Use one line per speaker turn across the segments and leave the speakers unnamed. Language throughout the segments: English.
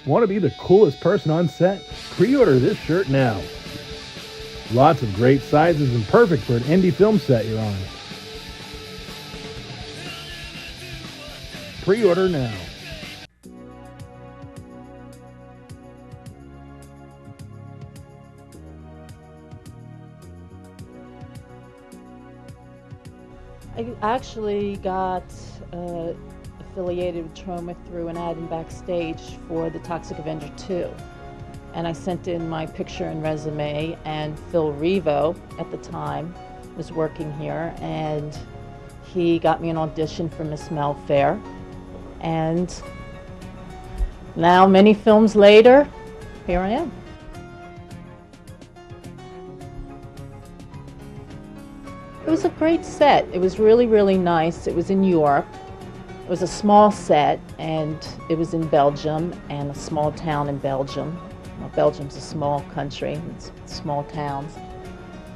Want to be the coolest person on set? Pre-order this shirt now. Lots of great sizes and perfect for an indie film set you're on. Pre-order now.
I actually got affiliated with Troma through an ad in Backstage for the TOXIC Avenger II. And I sent in my picture and resume, and Phil Revo at the time was working here, and he got me an audition for Miss Melfair. And now, many films later, here I am. It was a great set. It was really, really nice. It was in New York. It was a small set, and it was in Belgium, and a small town in Belgium. Well, Belgium's a small country, it's small towns.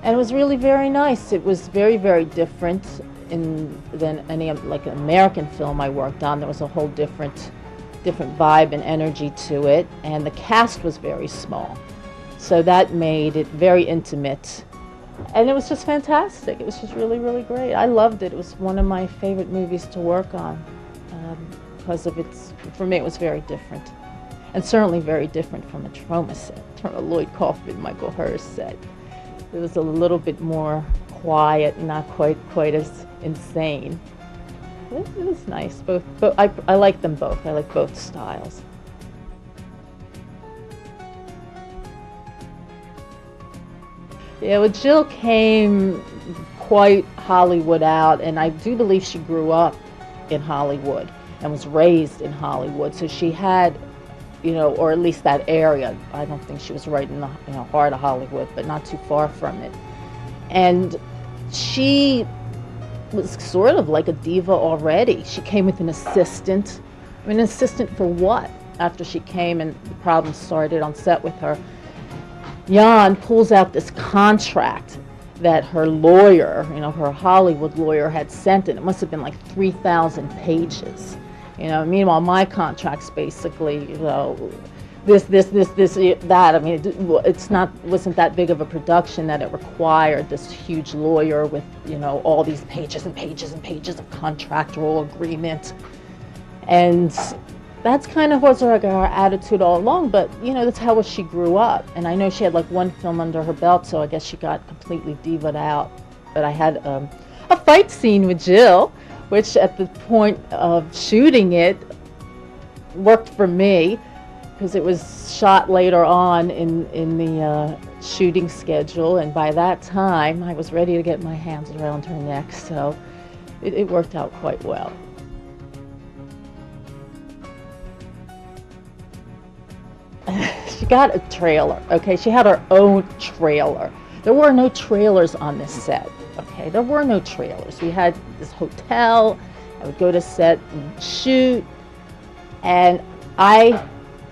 And it was really very nice. It was very, very different than any like an American film I worked on. There was a whole different vibe and energy to it, and the cast was very small. So that made it very intimate. And it was just fantastic. It was just really, really great. I loved it. It was one of my favorite movies to work on because of for me, it was very different. And certainly very different from a Troma set, from a Lloyd Kaufman, Michael Hurst set. It was a little bit more quiet, not quite as insane. It was nice. Both I like them both. I like both styles. Yeah, well, Jill came quite Hollywood out, and I do believe she grew up in Hollywood and was raised in Hollywood. So she had, or at least that area. I don't think she was right in the heart of Hollywood, but not too far from it. And she was sort of like a diva already. She came with an assistant. I mean, an assistant for what? After she came and the problems started on set with her, Jan pulls out this contract that her lawyer, her Hollywood lawyer had sent, and it must have been like 3,000 pages. Meanwhile, my contract's basically, this, that. I mean, wasn't that big of a production that it required this huge lawyer with, all these pages and pages and pages of contractual agreement. And that's kind of was her attitude all along, but that's how she grew up. And I know she had like one film under her belt, so I guess she got completely diva'd out. But I had a fight scene with Jill, which at the point of shooting it worked for me because it was shot later on in the shooting schedule, and by that time I was ready to get my hands around her neck, so it worked out quite well. She got a trailer, okay? She had her own trailer. There were no trailers on this set, okay? There were no trailers. We had this hotel. I would go to set and shoot, and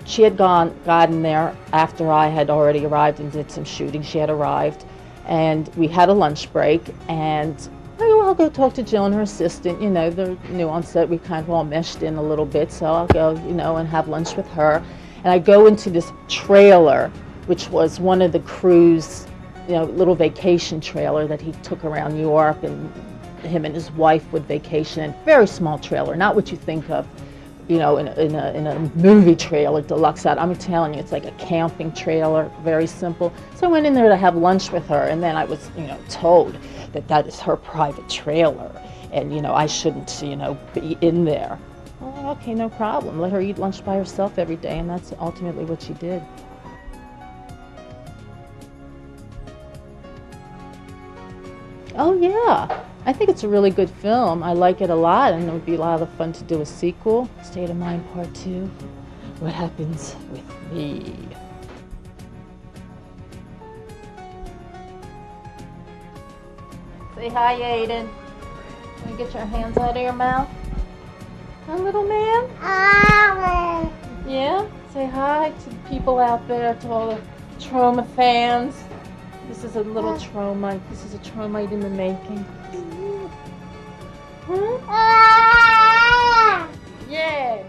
she had gotten there after I had already arrived and did some shooting. She had arrived, and we had a lunch break, and I'll go talk to Jill and her assistant. They're new on set. We kind of all meshed in a little bit, so I'll go, and have lunch with her. And I go into this trailer, which was one of the crew's, little vacation trailer that he took around New York, and him and his wife would vacation in. Very small trailer, not what you think of, in a movie trailer, deluxe out. I'm telling you, it's like a camping trailer, very simple. So I went in there to have lunch with her, and then I was, told that is her private trailer, and I shouldn't, be in there. Oh, okay, no problem. Let her eat lunch by herself every day, and that's ultimately what she did. Oh yeah, I think it's a really good film. I like it a lot, and it would be a lot of fun to do a sequel. State of Mind Part 2, What Happens with Me. Say hi, Aiden. Can you get your hands out of your mouth? Hi, little man?
Hi.
Yeah? Say hi to the people out there, to all the Troma fans. This is a little Troma. This is a Tromite in the making. Yay!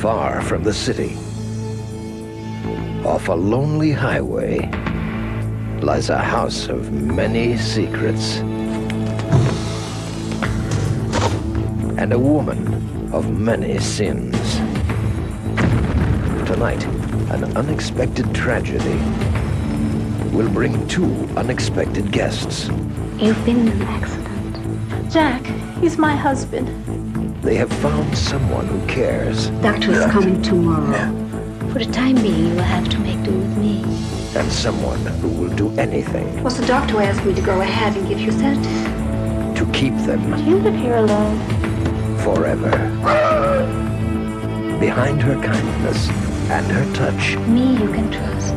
far from the city, off a lonely highway, lies a house of many secrets. And a woman of many sins. Tonight, an unexpected tragedy will bring two unexpected guests.
You've been in an accident.
Jack, he's my husband.
They have found someone who cares.
Doctor is coming tomorrow. For the time being, you will have to make do with me.
And someone who will do anything
It was the doctor who asked me to go ahead and give you sedatives.
to keep them
You live here alone.
forever. Behind her kindness and her touch
Me you can trust.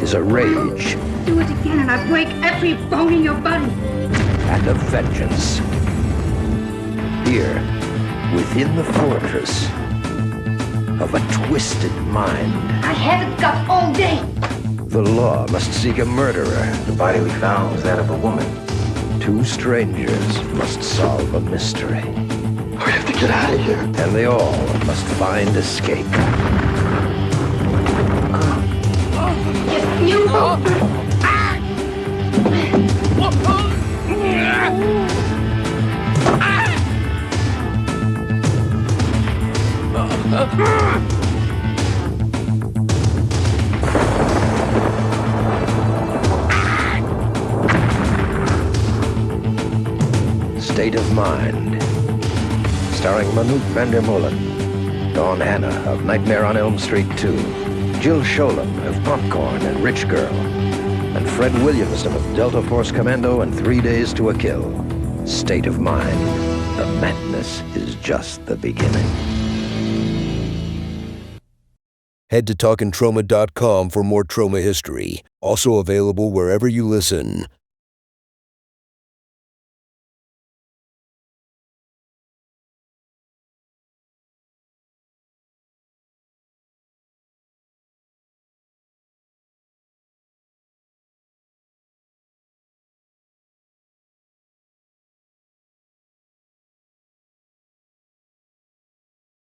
is a rage
Do it again and I break every bone in your body.
and a vengeance. Here, within the fortress of a twisted mind,
I haven't got all day.
the law must seek a murderer.
The body we found was that of a woman.
Two strangers must solve a mystery.
We have to get out of here.
And they all must find escape.
Yes, you.
State of Mind. Starring Manute van der Molen, Dawn Hanna of Nightmare on Elm Street 2, Jill Sholem of Popcorn and Rich Girl, and Fred Williamson of Delta Force Commando and 3 Days to a Kill. State of Mind. The madness is just the beginning.
Head to TalkinTroma.com for more trauma history. Also available wherever you listen.